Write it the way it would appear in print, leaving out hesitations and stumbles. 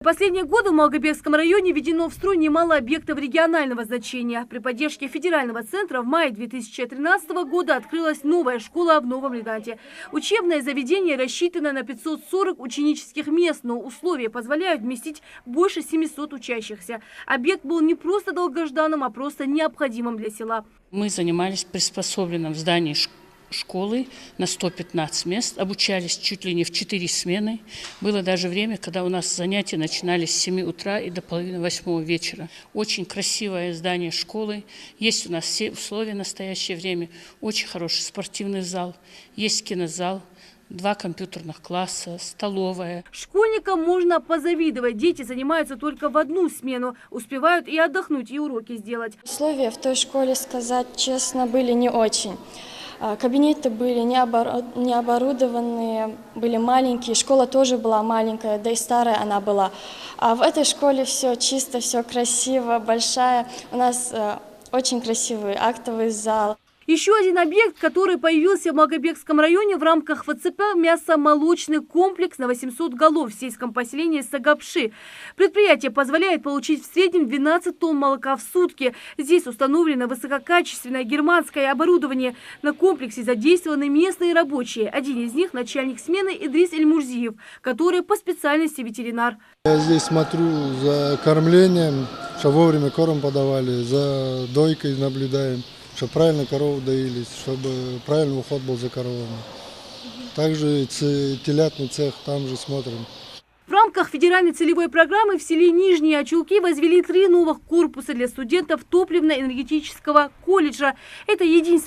В последние годы в Малгобекском районе введено в строй немало объектов регионального значения. При поддержке федерального центра в мае 2013 года открылась новая школа в Новом Ринате. Учебное заведение рассчитано на 540 ученических мест, но условия позволяют вместить больше 700 учащихся. Объект был не просто долгожданным, а просто необходимым для села. Мы занимались приспособленным в здании школы на 115 мест, обучались чуть ли не в 4 смены. Было даже время, когда у нас занятия начинались с 7 утра и до половины 8 вечера. Очень красивое здание школы. Есть у нас все условия в настоящее время. Очень хороший спортивный зал, есть кинозал, 2 компьютерных класса, столовая. Школьникам можно позавидовать. Дети занимаются только в одну смену. Успевают и отдохнуть, и уроки сделать. Условия в той школе, сказать честно, были не очень. Кабинеты были не оборудованные, были маленькие, школа тоже была маленькая, да и старая она была. А в этой школе все чисто, все красиво, большая. У нас очень красивый актовый зал. Еще один объект, который появился в Малгобекском районе в рамках ВЦП – мясомолочный комплекс на 800 голов в сельском поселении Сагапши. Предприятие позволяет получить в среднем 12 тонн молока в сутки. Здесь установлено высококачественное германское оборудование. На комплексе задействованы местные рабочие. Один из них – начальник смены Идрис Эльмурзиев, который по специальности ветеринар. Я здесь смотрю за кормлением, чтобы вовремя корм подавали, за дойкой наблюдаем, чтобы правильно коровы доились, чтобы правильный уход был за коровами. Также телятный цех, там же смотрим. В рамках федеральной целевой программы в селе Нижние Очелки возвели 3 новых корпуса для студентов топливно-энергетического колледжа. Это единственное